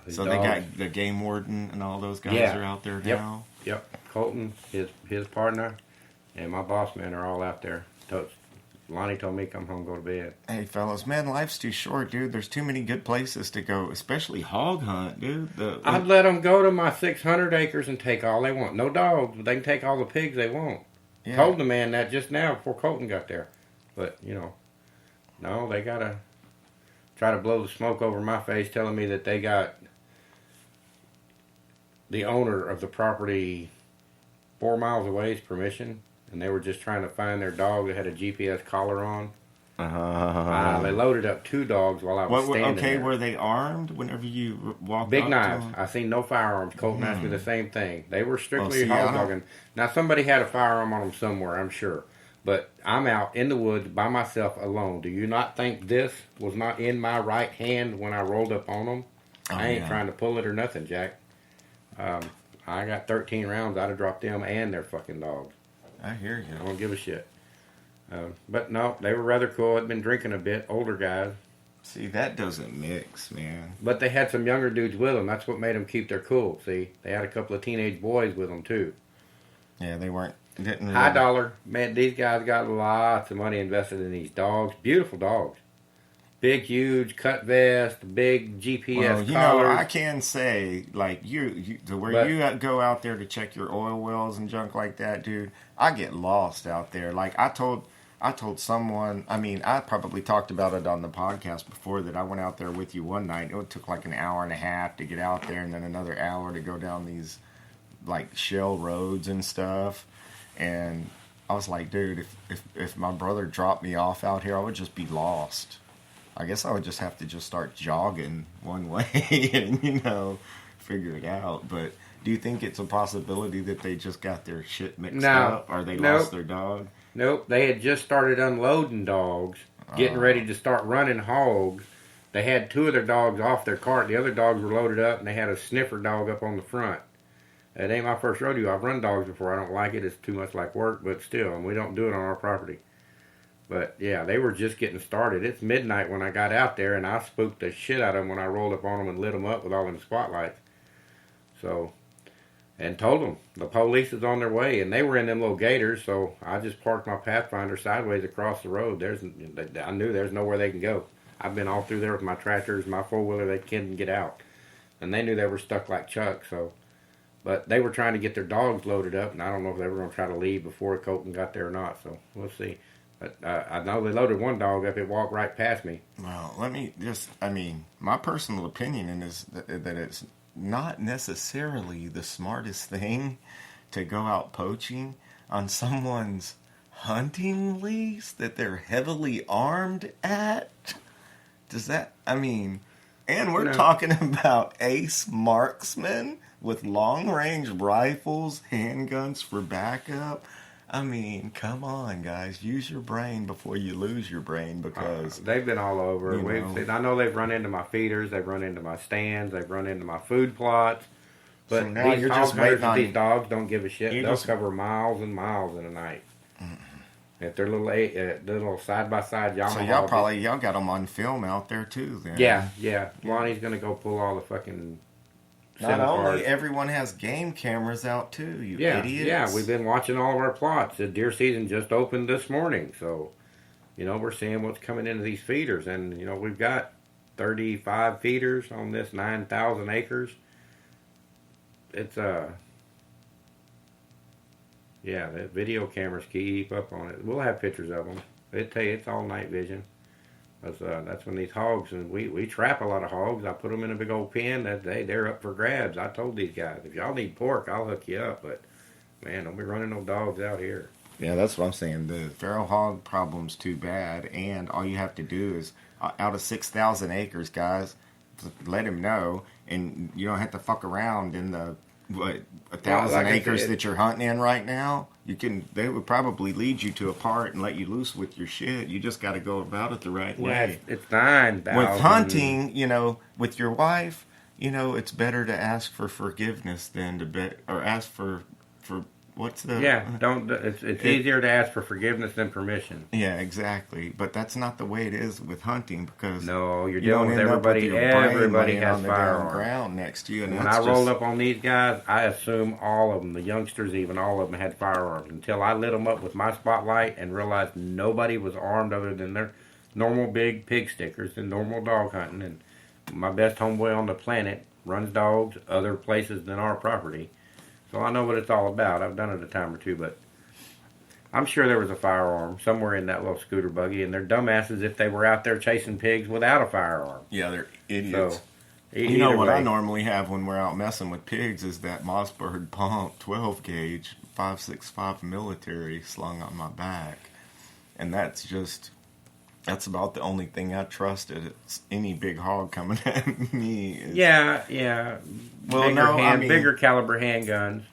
So they got the game warden and all those guys are out there now? Yep. Colton, his partner, and my boss man are all out there. Lonnie told me come home, go to bed. Hey, fellas, man, life's too short, dude. There's too many good places to go, especially hog hunt, dude. I'd let them go to my 600 acres and take all they want. No dogs, but they can take all the pigs they want. Yeah. Told the man that just now before Colton got there. But, no, they got to try to blow the smoke over my face telling me that they got the owner of the property 4 miles away's permission, and they were just trying to find their dog that had a GPS collar on. They loaded up 2 dogs while I was standing there. Were they armed whenever you walked Big up knives. to them? I seen no firearms. Colton asked me the same thing. They were strictly hog dogging. Now, somebody had a firearm on them somewhere, I'm sure. But I'm out in the woods by myself alone. Do you not think this was not in my right hand when I rolled up on them? I ain't trying to pull it or nothing, Jack. I got 13 rounds. I'd have dropped them and their fucking dogs. I hear you. I don't give a shit. But no, they were rather cool. Had been drinking a bit, older guys. See, that doesn't mix, man. But they had some younger dudes with them. That's what made them keep their cool. See, they had a couple of teenage boys with them too. Yeah, they weren't. High dollar. Man, these guys got lots of money invested in these dogs. Beautiful dogs. Big, huge, cut vest, big GPS collars. I can say, like, you go out there to check your oil wells and junk like that, dude, I get lost out there. Like, I told someone, I probably talked about it on the podcast before, that I went out there with you one night. It took like an hour and a half to get out there, and then another hour to go down these, like, shell roads and stuff. And I was like, dude, if my brother dropped me off out here, I would just be lost. I guess I would just have to just start jogging one way and, figure it out. But do you think it's a possibility that they just got their shit mixed up, or they lost their dog? Nope. They had just started unloading dogs, getting ready to start running hogs. They had 2 of their dogs off their cart. The other dogs were loaded up, and they had a sniffer dog up on the front. It ain't my first rodeo. I've run dogs before. I don't like it. It's too much like work, but still, and we don't do it on our property. But, yeah, they were just getting started. It's midnight when I got out there, and I spooked the shit out of them when I rolled up on them and lit them up with all them spotlights. So, and told them the police is on their way, and they were in them little gators, so I just parked my Pathfinder sideways across the road. I knew there's nowhere they can go. I've been all through there with my tractors, my four-wheeler, they couldn't get out. And they knew they were stuck like Chuck, so... But they were trying to get their dogs loaded up, and I don't know if they were going to try to leave before Colton got there or not, so we'll see. But I know they loaded one dog up. It walked right past me. Well, let me just, my personal opinion is that it's not necessarily the smartest thing to go out poaching on someone's hunting lease that they're heavily armed at. Does that, and we're talking about ace marksmen with long-range rifles, handguns for backup. Come on, guys. Use your brain before you lose your brain, because... they've been all over. I know they've run into my feeders. They've run into my stands. They've run into my food plots. But so now these these dogs don't give a shit. They'll cover miles and miles in a night. Mm-hmm. If they're little side-by-side Yamaha... So y'all got them on film out there, too, then. Yeah. Lonnie's going to go pull all the fucking... Not only, everyone has game cameras out too, you idiots. Yeah, we've been watching all of our plots. The deer season just opened this morning, so, we're seeing what's coming into these feeders. And, we've got 35 feeders on this 9,000 acres. It's, the video cameras keep up on it. We'll have pictures of them. They tell you it's all night vision. That's when these hogs, and we trap a lot of hogs. I put them in a big old pen. They're up for grabs. I told these guys, if y'all need pork, I'll hook you up. But, man, don't be running no dogs out here. Yeah, that's what I'm saying. The feral hog problem's too bad, and all you have to do is, out of 6,000 acres, guys, let him know, and you don't have to fuck around in the 1,000 acres that you're hunting in right now. They would probably lead you to a part and let you loose with your shit. You just got to go about it the right way. It's 9,000. With hunting, with your wife, it's better to ask for forgiveness than to ask for What's the... Yeah, don't. It's easier to ask for forgiveness than permission. Yeah, exactly. But that's not the way it is with hunting, because no, you're you dealing with everybody. Everybody has on the firearms. Ground next to you. And when I rolled up on these guys, I assume all of them, the youngsters even, all of them had firearms until I lit them up with my spotlight and realized nobody was armed other than their normal big pig stickers and normal dog hunting. And my best homeboy on the planet runs dogs other places than our property. So I know what it's all about. I've done it a time or two, but I'm sure there was a firearm somewhere in that little scooter buggy, and they're dumbasses if they were out there chasing pigs without a firearm. Yeah, they're idiots. So, you know what I normally have when we're out messing with pigs is that Mossberg pump 12 gauge 5.65 military slung on my back, and that's about the only thing I trusted. It's any big hog coming at me. Yeah. Well, bigger caliber handguns.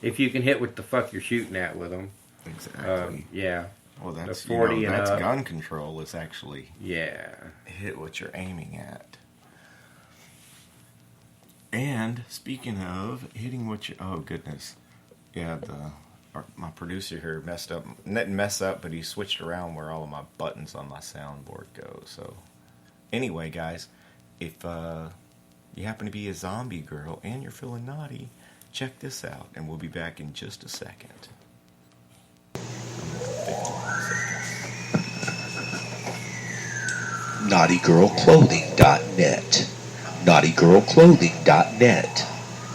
If you can hit what the fuck you're shooting at with them. Exactly. Yeah. Well, that's the 40 that's and gun control. Is actually hit what you're aiming at. And speaking of hitting what you, oh goodness, yeah, my producer here messed up. Didn't mess up, but he switched around where all of my buttons on my soundboard go. So, anyway, guys, if you happen to be a zombie girl and you're feeling naughty, check this out, and we'll be back in just a second. NaughtyGirlClothing.net, NaughtyGirlClothing.net,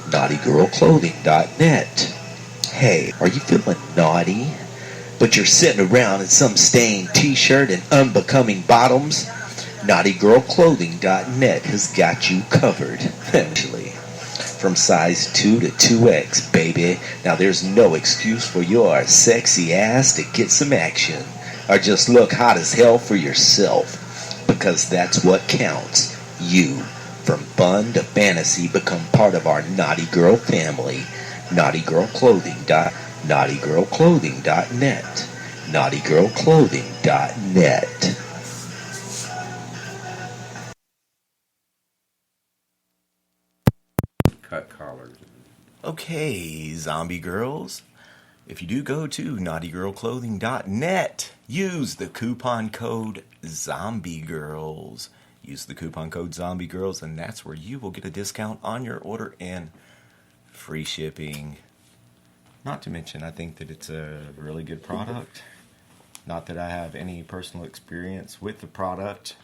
NaughtyGirlClothing.net. Hey, are you feeling naughty, but you're sitting around in some stained t-shirt and unbecoming bottoms? NaughtyGirlClothing.net has got you covered. Actually, from size 2 to 2X, baby. Now there's no excuse for your sexy ass to get some action, or just look hot as hell for yourself, because that's what counts. You, from fun to fantasy, become part of our Naughty Girl family. NaughtyGirlClothing.net, NaughtyGirlClothing.net. Cut collars. Okay, zombie girls. If you do go to NaughtyGirlClothing.net, use the coupon code ZombieGirls. Use the coupon code ZombieGirls, and that's where you will get a discount on your order and free shipping. Not to mention, I think that it's a really good product. Not that I have any personal experience with the product,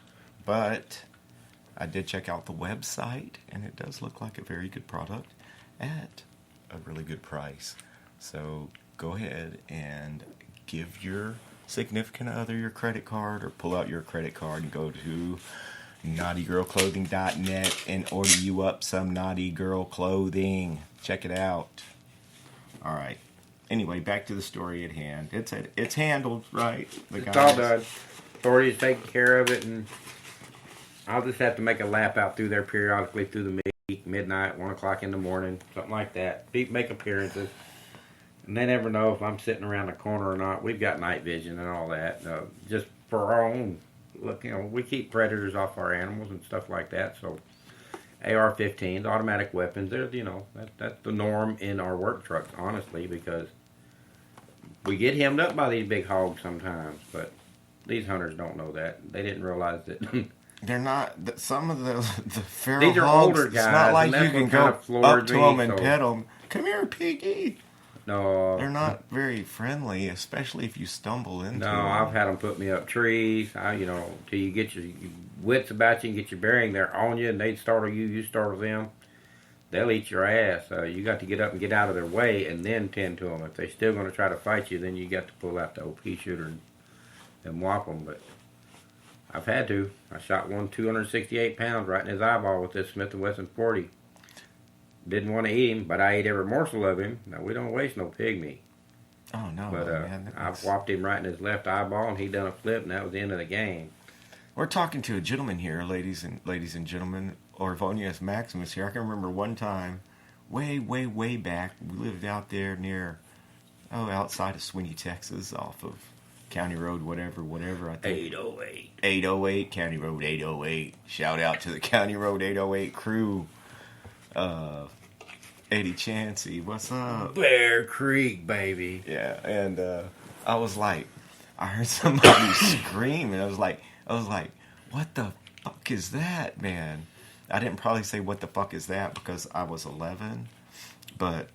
but I did check out the website, and it does look like a very good product at a really good price. So go ahead and give your significant other your credit card, or pull out your credit card and go to NaughtyGirlClothing.net and order you up some Naughty Girl clothing. Check it out. All right. Anyway, back to the story at hand. It's handled, right? It's all done. Authorities taking care of it, and I'll just have to make a lap out through there periodically through the week, midnight, 1 o'clock in the morning, something like that. Make appearances. And they never know if I'm sitting around the corner or not. We've got night vision and all that. Just for our own look, we keep predators off our animals and stuff like that. So AR-15s, automatic weapons, they're, that's the norm in our work trucks, honestly, because we get hemmed up by these big hogs sometimes, but these hunters don't know that. They didn't realize that. They're not, some of the feral these are hogs, older guys, it's not like you can go up to them and pet them. Come here, piggy. No. They're not very friendly, especially if you stumble into them. No, I've had them put me up trees, till you get your wits about you and get your bearing. They're on you, and they startle you, you startle them. They'll eat your ass. You got to get up and get out of their way and then tend to them. If they're still going to try to fight you, then you got to pull out the OP shooter and whop them. But I've had to. I shot one 268 pounds right in his eyeball with this Smith & Wesson 40. Didn't want to eat him, but I ate every morsel of him. Now, we don't waste no pig meat. Oh, no. But man, I whopped him right in his left eyeball, and he done a flip, and that was the end of the game. We're talking to a gentleman here, ladies and gentlemen. Orvonius Maximus here. I can remember one time, way, way, way back, we lived out there near, outside of Swinney, Texas, off of County Road, whatever, I think. 808. 808, County Road 808. Shout out to the County Road 808 crew. Eddie Chansey, what's up? Bear Creek, baby. Yeah, and I was like, I heard somebody scream, and I was like, what the fuck is that, man? I didn't probably say what the fuck is that because I was 11, but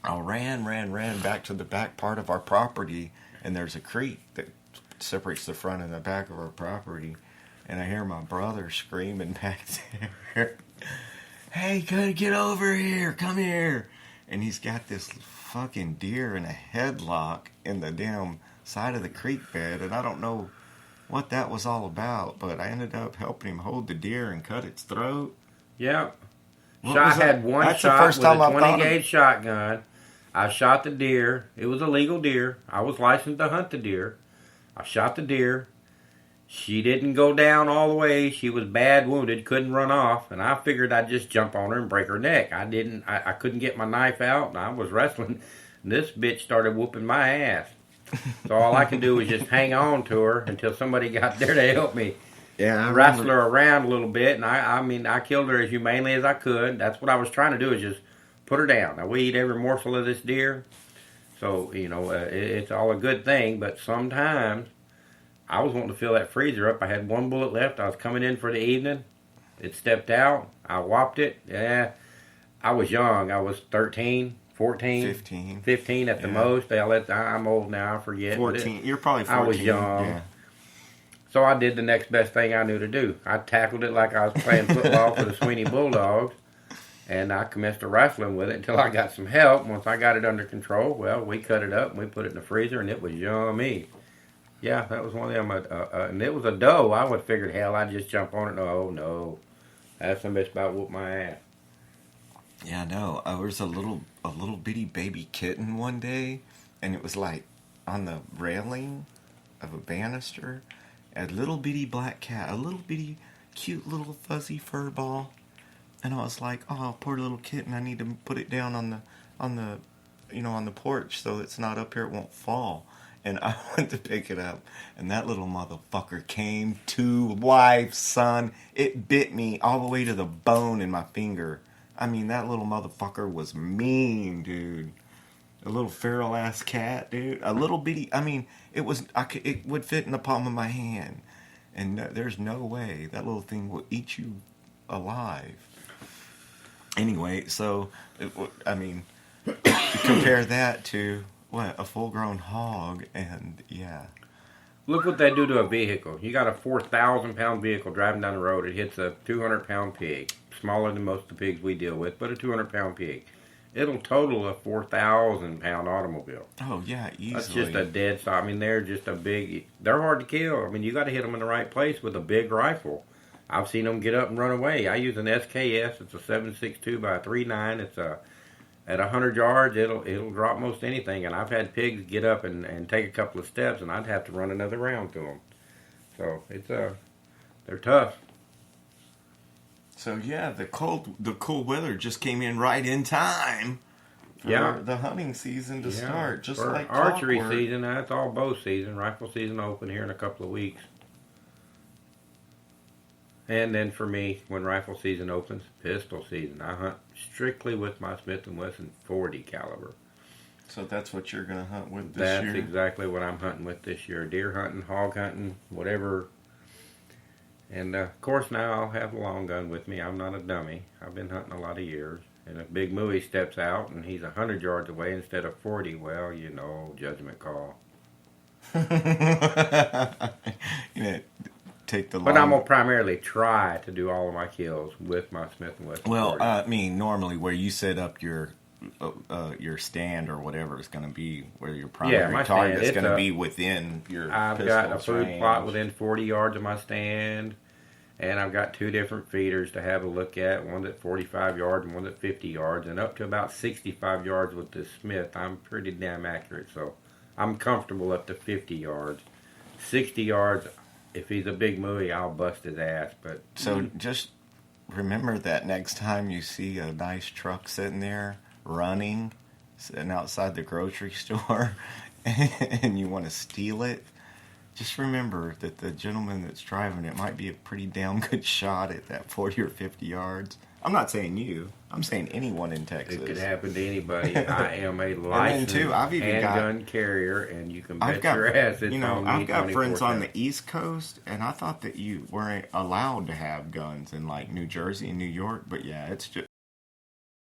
I ran back to the back part of our property, and there's a creek that separates the front and the back of our property, and I hear my brother screaming back there, hey, get over here, come here. And he's got this fucking deer in a headlock in the damn side of the creek bed, and I don't know what that was all about, but I ended up helping him hold the deer and cut its throat. Yeah. What I was that? had one That's the shot first with time a I've thought 20 gauge shotgun. I shot the deer. It was a legal deer. I was licensed to hunt the deer. I shot the deer. She didn't go down all the way. She was bad wounded, couldn't run off, and I figured I'd just jump on her and break her neck. I couldn't get my knife out, and I was wrestling. And this bitch started whooping my ass. So all I could do was just hang on to her until somebody got there to help me. Yeah, I wrestle her around a little bit, and I killed her as humanely as I could. That's what I was trying to do, is just put her down. Now, we eat every morsel of this deer, so, it's all a good thing, but sometimes I was wanting to fill that freezer up. I had one bullet left. I was coming in for the evening. It stepped out. I whopped it. Yeah, I was young. I was 13, 14. 15 at the most. I'm old now. I forget. 14. You're probably 14. I was young. Yeah. So I did the next best thing I knew to do. I tackled it like I was playing football for the Sweeney Bulldogs, and I commenced to wrestling with it until I got some help. Once I got it under control, well, we cut it up and we put it in the freezer, and it was yummy. Yeah, that was one of them. And it was a doe. I would have figured, hell, I'd just jump on it. No. That's some bitch about whoop my ass. Yeah, no. There was a little bitty baby kitten one day, and it was like on the railing of a banister. A little bitty black cat, a little bitty cute little fuzzy fur ball, and I was like, oh, poor little kitten. I need to put it down on the porch so it's not up here. It won't fall. And I went to pick it up, and that little motherfucker came to life, son. It bit me all the way to the bone in my finger. I mean, that little motherfucker was mean, dude. A little feral ass cat, dude. A little bitty. I mean, it would fit in the palm of my hand, and there's no way that little thing will eat you alive. Anyway, so you compare that to what, a full-grown hog, and yeah. Look what they do to a vehicle. You got a 4,000-pound vehicle driving down the road. It hits a 200-pound pig, smaller than most of the pigs we deal with, but a 200-pound pig. It'll total a 4,000-pound automobile. Oh, yeah, easily. That's just a dead stop. I mean, they're hard to kill. I mean, you got to hit them in the right place with a big rifle. I've seen them get up and run away. I use an SKS. It's a 7.62 by 3.9. It's at 100 yards, it'll drop most anything. And I've had pigs get up and take a couple of steps, and I'd have to run another round to them. So, they're tough. So yeah, the cool weather just came in right in time for the hunting season to start. Just for like archery clockwork. season, that's all bow season. Rifle season open here in a couple of weeks. And then for me, when rifle season opens, pistol season. I hunt strictly with my Smith & Wesson 40 caliber. So that's what you're going to hunt with this year? That's exactly what I'm hunting with this year. Deer hunting, hog hunting, whatever. And, of course, now I'll have a long gun with me. I'm not a dummy. I've been hunting a lot of years. And if Big Mooey steps out and he's 100 yards away instead of 40, well, judgment call. Take the. But I'm going to primarily try to do all of my kills with my Smith & Wesson. Well, I mean, normally where you set up your stand or whatever is going to be, where your primary target is going to be within your. I've got a food plot within 40 yards of my stand, and I've got two different feeders to have a look at. One at 45 yards and one at 50 yards, and up to about 65 yards with this Smith. I'm pretty damn accurate, so I'm comfortable up to 50 yards. 60 yards, if he's a big mooey, I'll bust his ass. But so just remember that next time you see a nice truck sitting there running, sitting outside the grocery store, and you want to steal it, just remember that the gentleman that's driving it might be a pretty damn good shot at that 40 or 50 yards. I'm not saying you. I'm saying anyone in Texas. It could happen to anybody. I am a licensed handgun carrier, and you can bet your ass it's on me. I've got friends on the East Coast, and I thought that you weren't allowed to have guns in like New Jersey and New York. But yeah, it's just